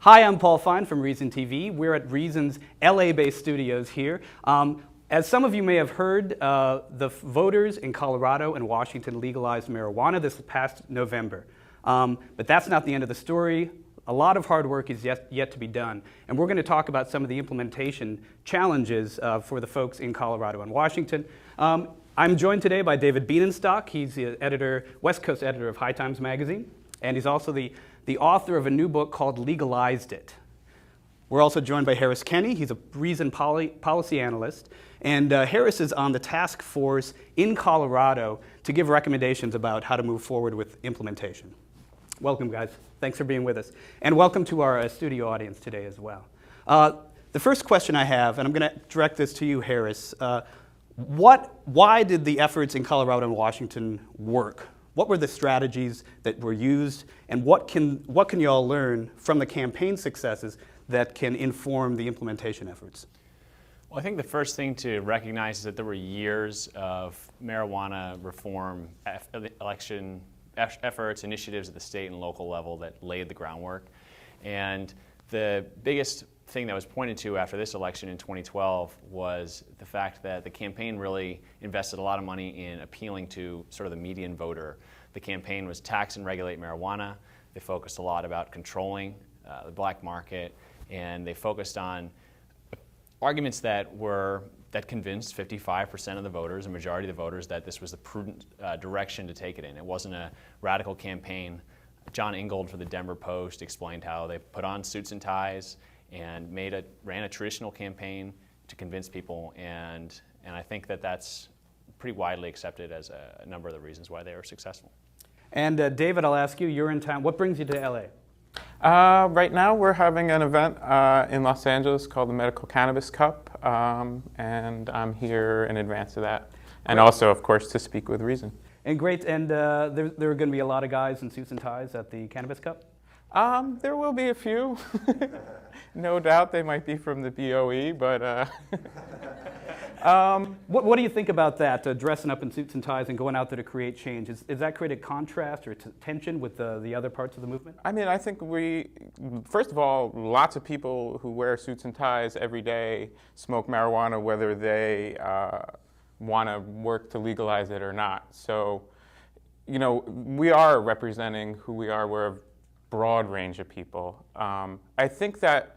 Hi, I'm Paul Feine from Reason TV. We're at Reason's LA-based studios here. As some of you may have heard, the voters in Colorado and Washington legalized marijuana this past November. But that's not the end of the story. A lot of hard work is yet to be done. And we're going to talk about some of the implementation challenges for the folks in Colorado and Washington. I'm joined today by David Bienenstock. He's the editor, West Coast editor of High Times Magazine. And he's also the author of a new book called Legalized It. We're also joined by Harris Kenny. He's a Reason policy analyst. And Harris is on the task force in Colorado to give recommendations about how to move forward with implementation. Welcome, guys. Thanks for being with us. And welcome to our studio audience today as well. The first question I have, and I'm going to direct this to you, Harris, why did the efforts in Colorado and Washington work? What were the strategies that were used, and what can you all learn from the campaign successes that can inform the implementation efforts? Well, I think the first thing to recognize is that there were years of marijuana reform election efforts, initiatives at the state and local level that laid the groundwork. And the biggest thing that was pointed to after this election in 2012 was the fact that the campaign really invested a lot of money in appealing to sort of the median voter. The campaign was tax and regulate marijuana. They focused a lot about controlling the black market, and they focused on arguments that convinced 55% of the voters, a majority of the voters, that this was the prudent direction to take it in. It wasn't a radical campaign. John Ingold for the Denver Post explained how they put on suits and ties and ran a traditional campaign to convince people, and I think that that's pretty widely accepted as a number of the reasons why they were successful. And David, I'll ask you, you're in town. What brings you to LA? Right now we're having an event in Los Angeles called the Medical Cannabis Cup, and I'm here in advance of that. And also, of course, to speak with Reason. And great, and there are going to be a lot of guys in suits and ties at the Cannabis Cup? There will be a few. No doubt they might be from the BOE, but... What do you think about that, dressing up in suits and ties and going out there to create change? Is that created contrast or tension with the other parts of the movement? I mean, I think first of all, lots of people who wear suits and ties every day smoke marijuana, whether they want to work to legalize it or not. So, you know, we are representing who we are. We're a broad range of people. I think that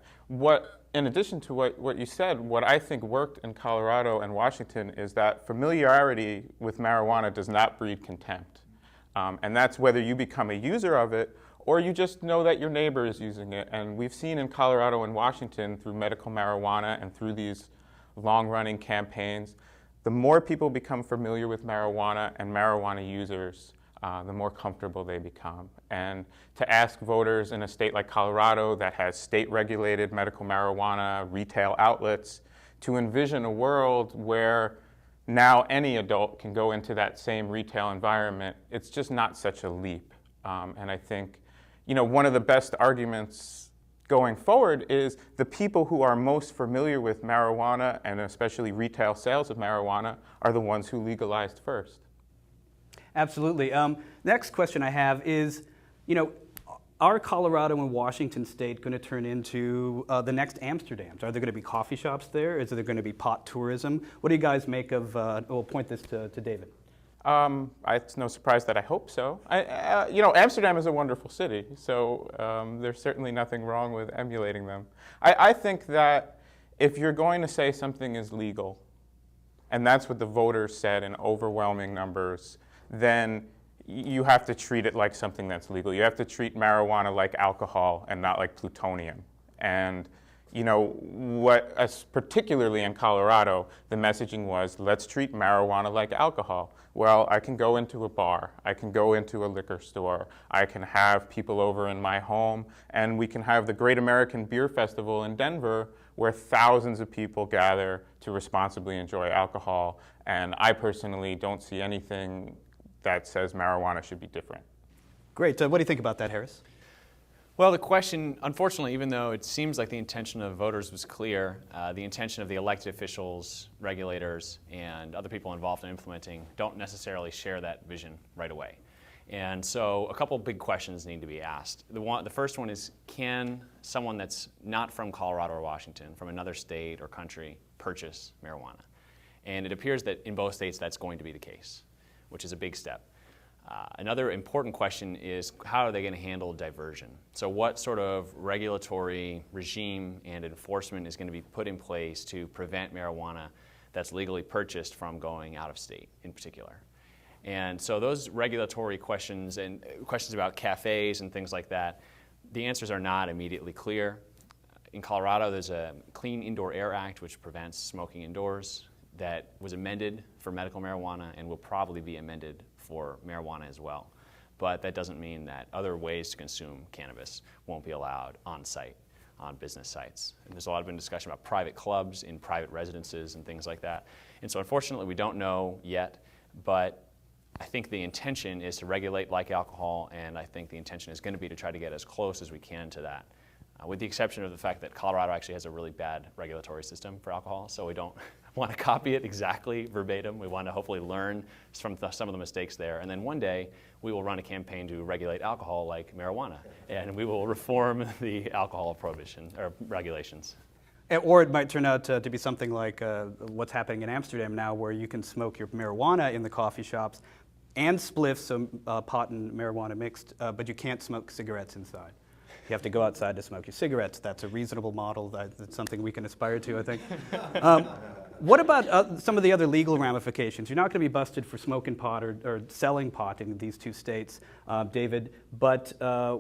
in addition to what you said, what I think worked in Colorado and Washington is that familiarity with marijuana does not breed contempt. And that's whether you become a user of it or you just know that your neighbor is using it. And we've seen in Colorado and Washington through medical marijuana and through these long-running campaigns, the more people become familiar with marijuana and marijuana users, the more comfortable they become. And to ask voters in a state like Colorado that has state-regulated medical marijuana retail outlets to envision a world where now any adult can go into that same retail environment, it's just not such a leap. And I think, you know, one of the best arguments going forward is the people who are most familiar with marijuana, and especially retail sales of marijuana, are the ones who legalized first. Absolutely. Next question I have is, you know, are Colorado and Washington state going to turn into the next Amsterdam? Are there going to be coffee shops there? Is there going to be pot tourism? What do you guys make of, we'll point this to David. It's no surprise that I hope so. You know, Amsterdam is a wonderful city, so there's certainly nothing wrong with emulating them. I think that if you're going to say something is legal, and that's what the voters said in overwhelming numbers, then you have to treat it like something that's legal. You have to treat marijuana like alcohol and not like plutonium. And you know, particularly in Colorado, the messaging was, let's treat marijuana like alcohol. Well, I can go into a bar, I can go into a liquor store, I can have people over in my home, and we can have the Great American Beer Festival in Denver where thousands of people gather to responsibly enjoy alcohol. And I personally don't see anything that says marijuana should be different. Great. What do you think about that, Harris? Well, the question, unfortunately, even though it seems like the intention of voters was clear, the intention of the elected officials, regulators, and other people involved in implementing don't necessarily share that vision right away. And so a couple big questions need to be asked. The first one is, can someone that's not from Colorado or Washington, from another state or country, purchase marijuana? And it appears that in both states that's going to be the case, which is a big step. Another important question is, how are they going to handle diversion? So what sort of regulatory regime and enforcement is going to be put in place to prevent marijuana that's legally purchased from going out of state in particular? And so those regulatory questions and questions about cafes and things like that, the answers are not immediately clear. In Colorado, there's a Clean Indoor Air Act which prevents smoking indoors that was amended for medical marijuana and will probably be amended for marijuana as well. But that doesn't mean that other ways to consume cannabis won't be allowed on site, on business sites. And there's a lot of discussion about private clubs in private residences and things like that. And so unfortunately, we don't know yet, but I think the intention is to regulate like alcohol, and I think the intention is going to be to try to get as close as we can to that, with the exception of the fact that Colorado actually has a really bad regulatory system for alcohol, so we don't want to copy it exactly verbatim. We want to hopefully learn from some of the mistakes there, and then one day we will run a campaign to regulate alcohol like marijuana, and we will reform the alcohol prohibition or regulations. Or it might turn out to be something like what's happening in Amsterdam now, where you can smoke your marijuana in the coffee shops and spliff, so pot and marijuana mixed, but you can't smoke cigarettes inside. You have to go outside to smoke your cigarettes. That's a reasonable model. That's something we can aspire to, I think. What about some of the other legal ramifications? You're not going to be busted for smoking pot or selling pot in these two states, David. But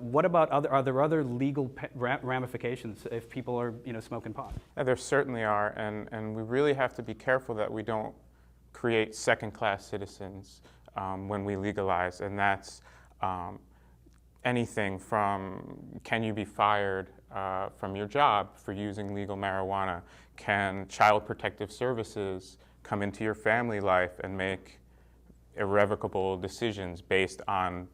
what about are there other legal ramifications if people are smoking pot? Yeah, there certainly are, and we really have to be careful that we don't create second-class citizens when we legalize, and that's anything from, can you be fired from your job for using legal marijuana? Can Child Protective Services come into your family life and make irrevocable decisions based on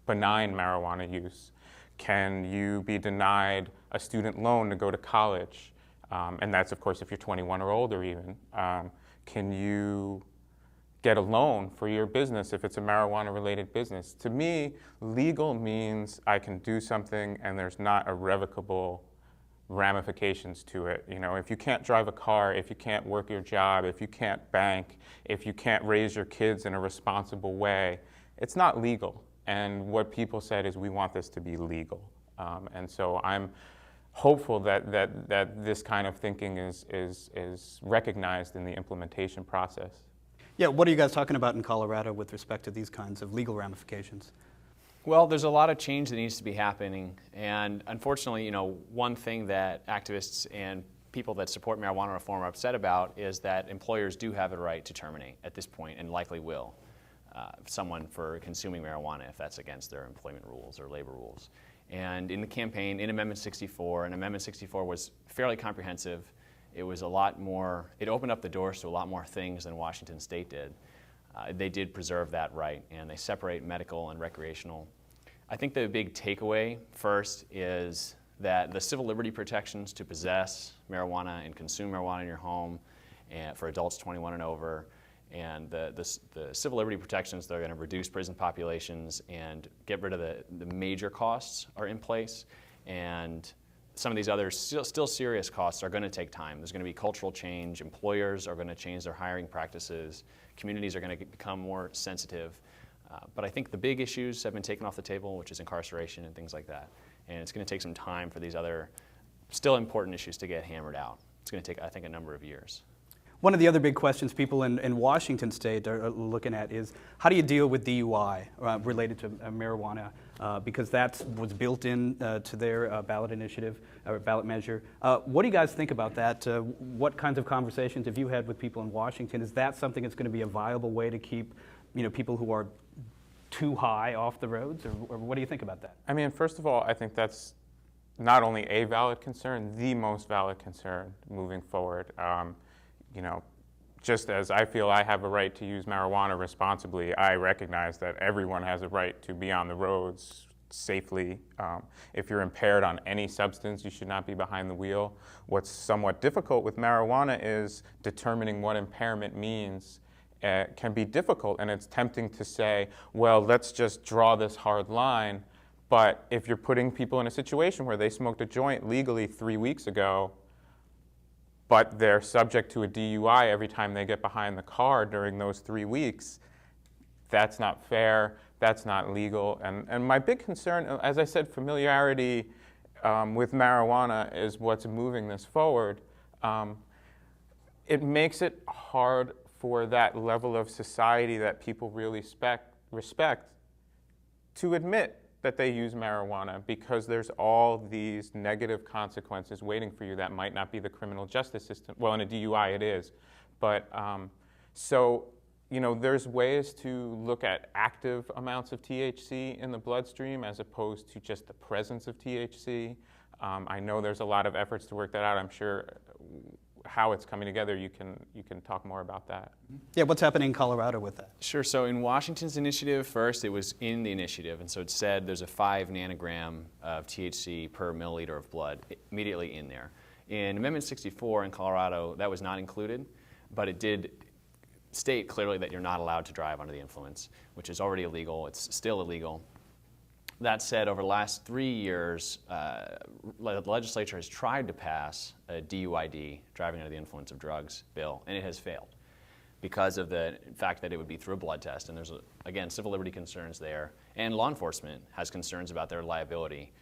benign marijuana use? Can you be denied a student loan to go to college? And that's, of course, if you're 21 or older even. Can you get a loan for your business if it's a marijuana-related business? To me, legal means I can do something and there's not irrevocable ramifications to it. If you can't drive a car, if you can't work your job, if you can't bank, if you can't raise your kids in a responsible way, it's not legal. And what people said is, we want this to be legal. And so I'm hopeful that this kind of thinking is recognized in the implementation process. Yeah, what are you guys talking about in Colorado with respect to these kinds of legal ramifications? Well, there's a lot of change that needs to be happening, and unfortunately, one thing that activists and people that support marijuana reform are upset about is that employers do have a right to terminate at this point, and likely will, someone for consuming marijuana if that's against their employment rules or labor rules. And in the campaign, in Amendment 64, and Amendment 64 was fairly comprehensive. It was a lot more, it opened up the doors to a lot more things than Washington State did. They did preserve that right, and they separate medical and recreational. I think the big takeaway first is that the civil liberty protections to possess marijuana and consume marijuana in your home and for adults 21 and over, and the civil liberty protections that are going to reduce prison populations and get rid of the major costs are in place. And some of these other still serious costs are going to take time. There's going to be cultural change. Employers are going to change their hiring practices. Communities are going to become more sensitive. But I think the big issues have been taken off the table, which is incarceration and things like that. And it's going to take some time for these other still important issues to get hammered out. It's going to take, I think, a number of years. One of the other big questions people in Washington State are looking at is, how do you deal with DUI related to marijuana? Because that was built in to their ballot initiative or ballot measure. What do you guys think about that? What kinds of conversations have you had with people in Washington? Is that something that's going to be a viable way to keep people who are too high off the roads? Or what do you think about that? I mean, first of all, I think that's not only a valid concern, the most valid concern moving forward. Just as I feel I have a right to use marijuana responsibly, I recognize that everyone has a right to be on the roads safely. If you're impaired on any substance, you should not be behind the wheel. What's somewhat difficult with marijuana is determining what impairment means can be difficult, and it's tempting to say, well, let's just draw this hard line. But if you're putting people in a situation where they smoked a joint legally 3 weeks ago, but they're subject to a DUI every time they get behind the car during those 3 weeks, that's not fair, that's not legal. And my big concern, as I said, familiarity with marijuana is what's moving this forward. It makes it hard for that level of society that people really respect to admit that they use marijuana, because there's all these negative consequences waiting for you that might not be the criminal justice system. Well, in a DUI it is. But so, you know, there's ways to look at active amounts of THC in the bloodstream as opposed to just the presence of THC. I know there's a lot of efforts to work that out. I'm sure how it's coming together, you can talk more about that. Yeah, what's happening in Colorado with that? Sure. So in Washington's initiative, first it was in the initiative, and so it said there's a 5 nanogram of THC per milliliter of blood immediately in there. In Amendment 64 in Colorado, that was not included, but it did state clearly that you're not allowed to drive under the influence, which is already illegal. It's still illegal. That said, over the last 3 years, the legislature has tried to pass a DUID, driving under the influence of drugs, bill, and it has failed because of the fact that it would be through a blood test. And there's, again, civil liberty concerns there. And law enforcement has concerns about their liability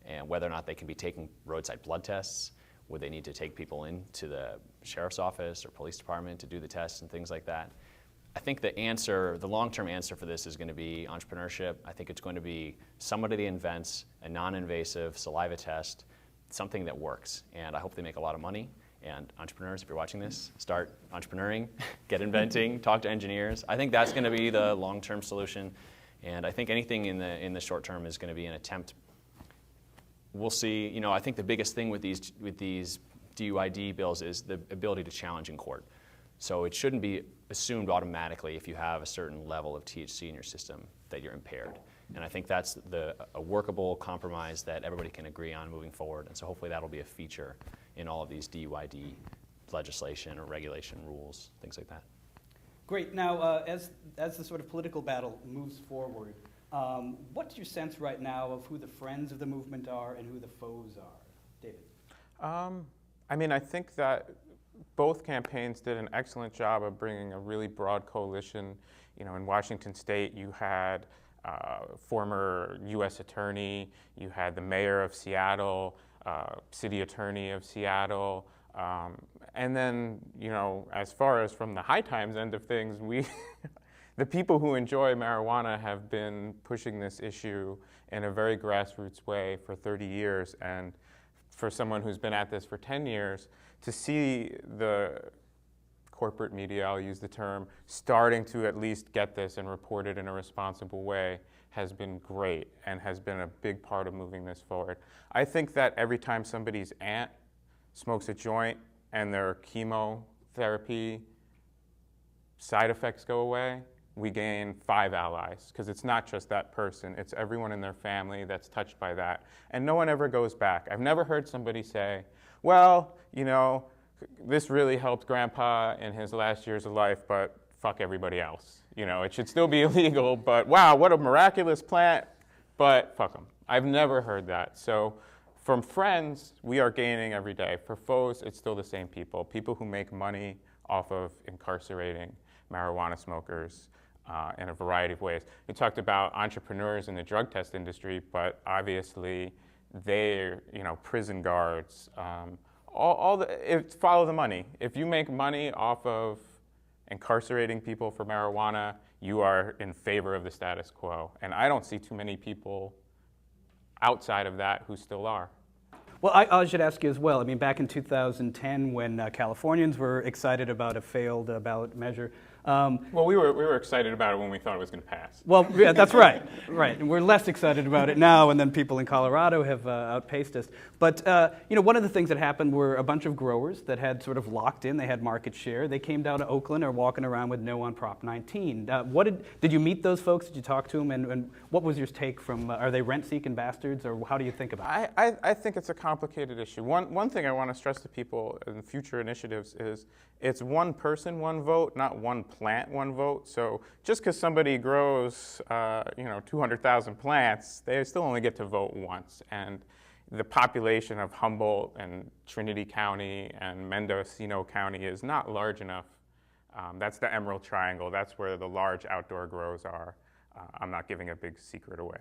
and whether or not they can be taking roadside blood tests. Would they need to take people into the sheriff's office or police department to do the tests and things like that? I think the answer, the long-term answer for this is going to be entrepreneurship. I think it's going to be somebody that invents a non-invasive saliva test, something that works. And I hope they make a lot of money. And entrepreneurs, if you're watching this, start entrepreneuring, get inventing, talk to engineers. I think that's going to be the long-term solution. And I think anything in the short term is going to be an attempt. We'll see. You know, I think the biggest thing with these DUID bills is the ability to challenge in court. So it shouldn't be assumed automatically if you have a certain level of THC in your system that you're impaired. And I think that's a workable compromise that everybody can agree on moving forward. And so hopefully that'll be a feature in all of these DUID legislation or regulation rules, things like that. Great. Now, as the sort of political battle moves forward, what's your sense right now of who the friends of the movement are and who the foes are? David? I mean, I think that both campaigns did an excellent job of bringing a really broad coalition. You know, in Washington State, you had former U.S. attorney, you had the mayor of Seattle, city attorney of Seattle, and then, you know, as far as from the High Times end of things, the people who enjoy marijuana have been pushing this issue in a very grassroots way for 30 years. And for someone who's been at this for 10 years, to see the corporate media, I'll use the term, starting to at least get this and report it in a responsible way has been great and has been a big part of moving this forward. I think that every time somebody's aunt smokes a joint and their chemotherapy side effects go away, we gain 5 allies, because it's not just that person, it's everyone in their family that's touched by that. And no one ever goes back. I've never heard somebody say, well, you know, this really helped Grandpa in his last years of life, but fuck everybody else. You know, it should still be illegal, but wow, what a miraculous plant, but fuck them. I've never heard that. So from friends, we are gaining every day. For foes, it's still the same people who make money off of incarcerating marijuana smokers in a variety of ways. We talked about entrepreneurs in the drug test industry, but obviously they're, you know, prison guards, follow the money. If you make money off of incarcerating people for marijuana, you are in favor of the status quo. And I don't see too many people outside of that who still are. Well, I should ask you as well. I mean, back in 2010, when Californians were excited about a failed ballot measure. Well, we were excited about it when we thought it was going to pass. Well, yeah, that's right. Right. And we're less excited about it now, and then people in Colorado have outpaced us. But, you know, one of the things that happened were a bunch of growers that had sort of locked in. They had market share. They came down to Oakland or walking around with no on Prop 19. Did you meet those folks? Did you talk to them? And what was your take from, are they rent-seeking bastards, or how do you think about it? I think it's a complicated issue. One thing I want to stress to people in future initiatives is it's one person, one vote, not one plant, one vote. So just because somebody grows, 200,000 plants, they still only get to vote once. And the population of Humboldt and Trinity County and Mendocino County is not large enough. That's the Emerald Triangle. That's where the large outdoor grows are. I'm not giving a big secret away.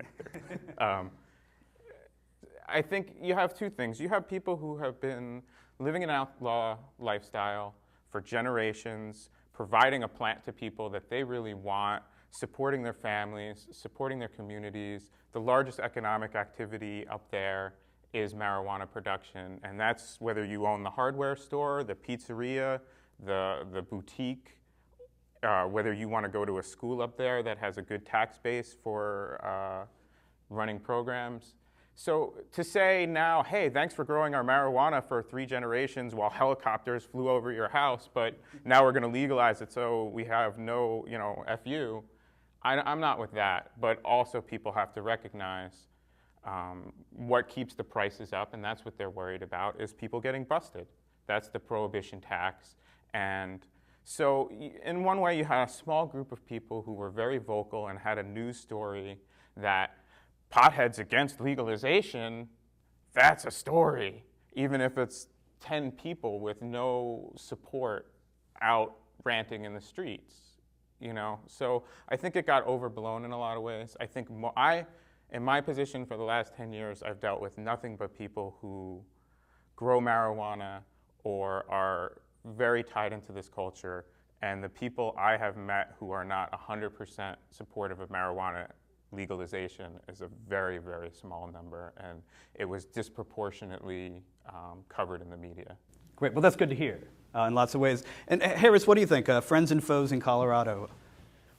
I think you have two things. You have people who have been living an outlaw lifestyle for generations, providing a plant to people that they really want, supporting their families, supporting their communities. The largest economic activity up there is marijuana production, and that's whether you own the hardware store, the pizzeria, the boutique, whether you want to go to a school up there that has a good tax base for running programs. So to say now, hey, thanks for growing our marijuana for 3 generations while helicopters flew over your house, but now we're going to legalize it so we have no, FU, I'm not with that. But also people have to recognize what keeps the prices up, and that's what they're worried about, is people getting busted. That's the prohibition tax. And so in one way, you had a small group of people who were very vocal and had a news story that potheads against legalization, that's a story, even if it's 10 people with no support out ranting in the streets, So I think it got overblown in a lot of ways. I think in my position for the last 10 years, I've dealt with nothing but people who grow marijuana or are very tied into this culture, and the people I have met who are not 100% supportive of marijuana legalization is a very, very small number, and it was disproportionately covered in the media. Great. Well, that's good to hear in lots of ways. And Harris, what do you think? Friends and foes in Colorado?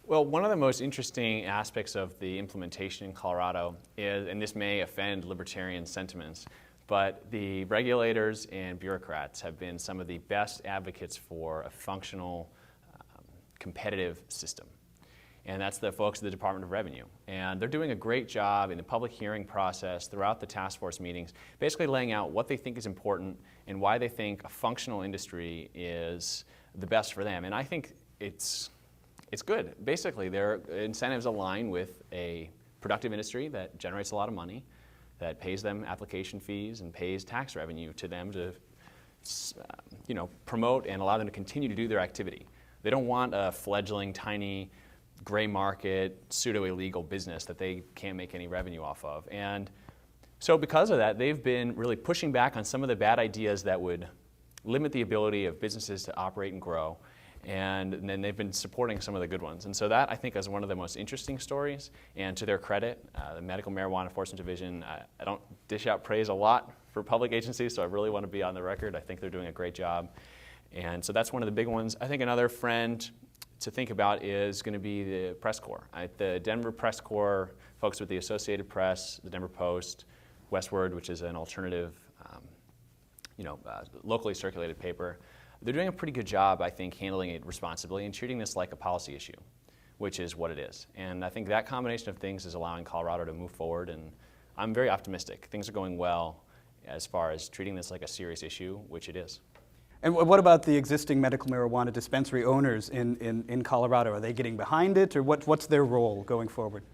Well, one of the most interesting aspects of the implementation in Colorado is, and this may offend libertarian sentiments, but the regulators and bureaucrats have been some of the best advocates for a functional, competitive system. And that's the folks at the Department of Revenue. And they're doing a great job in the public hearing process throughout the task force meetings, basically laying out what they think is important and why they think a functional industry is the best for them. And I think it's good. Basically, their incentives align with a productive industry that generates a lot of money, that pays them application fees and pays tax revenue to them to promote and allow them to continue to do their activity. They don't want a fledgling, tiny, gray market, pseudo-illegal business that they can't make any revenue off of. And so because of that, they've been really pushing back on some of the bad ideas that would limit the ability of businesses to operate and grow. And then they've been supporting some of the good ones. And so that, I think, is one of the most interesting stories. And to their credit, the Medical Marijuana Enforcement Division, I don't dish out praise a lot for public agencies, so I really want to be on the record. I think they're doing a great job. And so that's one of the big ones. I think another friend to think about is going to be the press corps. The Denver Press Corps, folks with the Associated Press, the Denver Post, Westward, which is an alternative, locally circulated paper. They're doing a pretty good job, I think, handling it responsibly and treating this like a policy issue, which is what it is. And I think that combination of things is allowing Colorado to move forward, and I'm very optimistic. Things are going well as far as treating this like a serious issue, which it is. And what about the existing medical marijuana dispensary owners in Colorado? Are they getting behind it, or what's their role going forward?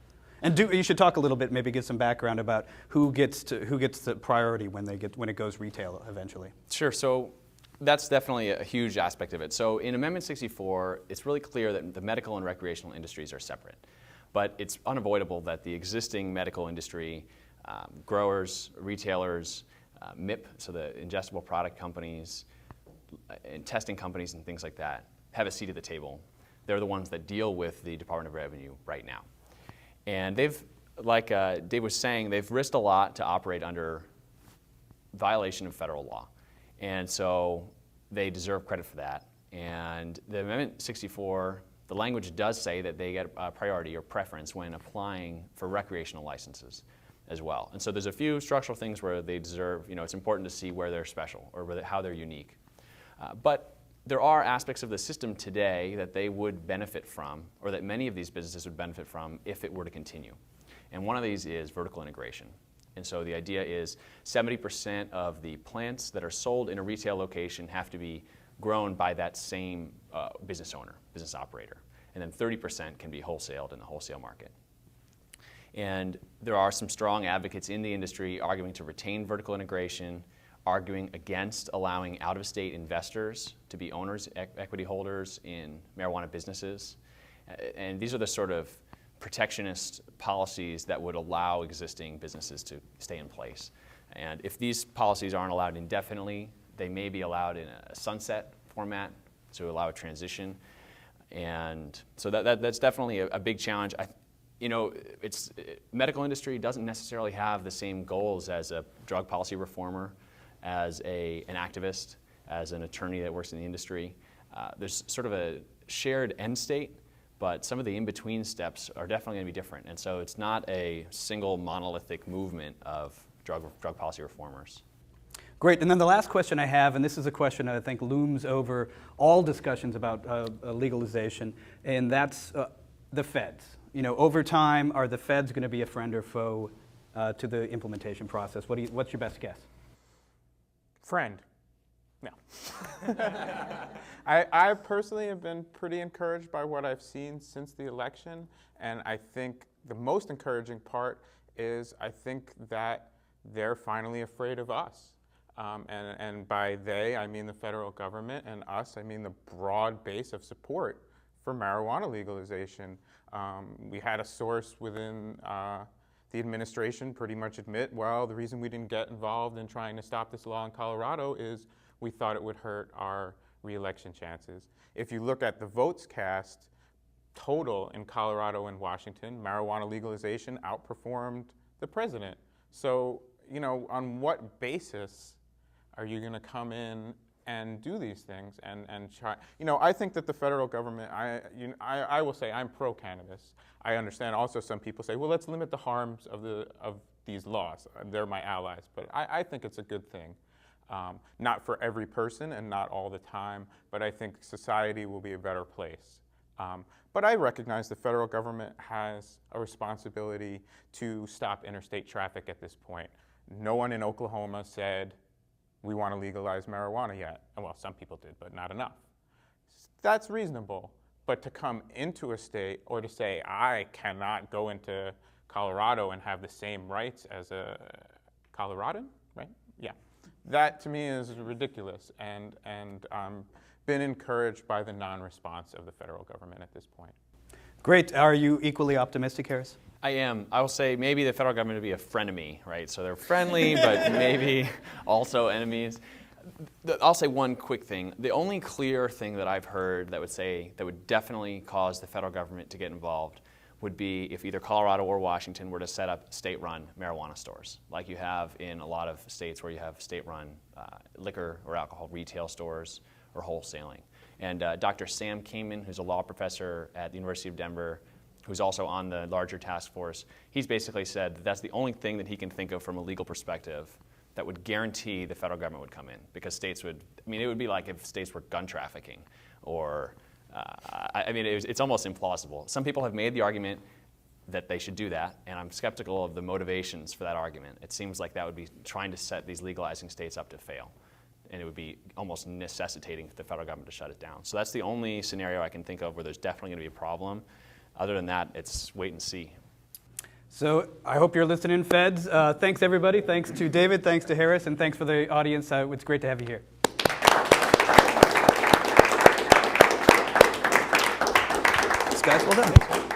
And you should talk a little bit, maybe give some background about who gets the priority when it goes retail eventually. Sure. So that's definitely a huge aspect of it. So in Amendment 64, it's really clear that the medical and recreational industries are separate. But it's unavoidable that the existing medical industry, growers, retailers, MIP, so the ingestible product companies, and testing companies and things like that, have a seat at the table. They're the ones that deal with the Department of Revenue right now. And they've, like Dave was saying, they've risked a lot to operate under violation of federal law. And so they deserve credit for that. And the Amendment 64, the language does say that they get a priority or preference when applying for recreational licenses as well. And so there's a few structural things where they deserve, it's important to see where they're special or how they're unique. But there are aspects of the system today that they would benefit from, or that many of these businesses would benefit from if it were to continue. And one of these is vertical integration. And so the idea is 70% of the plants that are sold in a retail location have to be grown by that same business owner, business operator. And then 30% can be wholesaled in the wholesale market. And there are some strong advocates in the industry arguing to retain vertical integration, arguing against allowing out-of-state investors to be owners, equity holders in marijuana businesses. And these are the sort of protectionist policies that would allow existing businesses to stay in place. And if these policies aren't allowed indefinitely, they may be allowed in a sunset format to allow a transition. And so that's definitely a big challenge. Medical industry doesn't necessarily have the same goals as a drug policy reformer, as an activist, as an attorney that works in the industry. There's sort of a shared end state, but some of the in-between steps are definitely going to be different. And so it's not a single monolithic movement of drug policy reformers. Great, and then the last question I have, and this is a question that I think looms over all discussions about legalization, and that's the feds. Over time, are the feds going to be a friend or foe to the implementation process? What's your best guess? Friend. No. I personally have been pretty encouraged by what I've seen since the election, and I think the most encouraging part is I think that they're finally afraid of us. And by they, I mean the federal government, and us, I mean the broad base of support for marijuana legalization. We had a source within the administration pretty much admit, well, the reason we didn't get involved in trying to stop this law in Colorado is we thought it would hurt our re-election chances. If you look at the votes cast total in Colorado and Washington, marijuana legalization outperformed the president. So, on what basis are you going to come in and do these things and try? I think that the federal government, I will say I'm pro-cannabis. I understand also some people say, well, let's limit the harms of these laws. They're my allies, but I think it's a good thing. Not for every person and not all the time, but I think society will be a better place. But I recognize the federal government has a responsibility to stop interstate traffic at this point. No one in Oklahoma said, we want to legalize marijuana yet. Well, some people did, but not enough. That's reasonable. But to come into a state or to say, I cannot go into Colorado and have the same rights as a Coloradan, right? Yeah. That to me is ridiculous, and been encouraged by the non-response of the federal government at this point. Great. Are you equally optimistic, Harris? I am. I will say maybe the federal government would be a frenemy, right? So they're friendly, but maybe also enemies. I'll say one quick thing. The only clear thing that I've heard that would definitely cause the federal government to get involved would be if either Colorado or Washington were to set up state-run marijuana stores, like you have in a lot of states where you have state-run liquor or alcohol retail stores or wholesaling. And Dr. Sam Kamen, who's a law professor at the University of Denver, who's also on the larger task force, he's basically said that that's the only thing that he can think of from a legal perspective that would guarantee the federal government would come in, because states would, it would be like if states were gun trafficking or, it's almost implausible. Some people have made the argument that they should do that, and I'm skeptical of the motivations for that argument. It seems like that would be trying to set these legalizing states up to fail, and it would be almost necessitating the federal government to shut it down. So that's the only scenario I can think of where there's definitely going to be a problem. Other than that, it's wait and see. So I hope you're listening, feds. Thanks, everybody. Thanks to David. Thanks to Harris. And thanks for the audience. It's great to have you here. Guys, well done.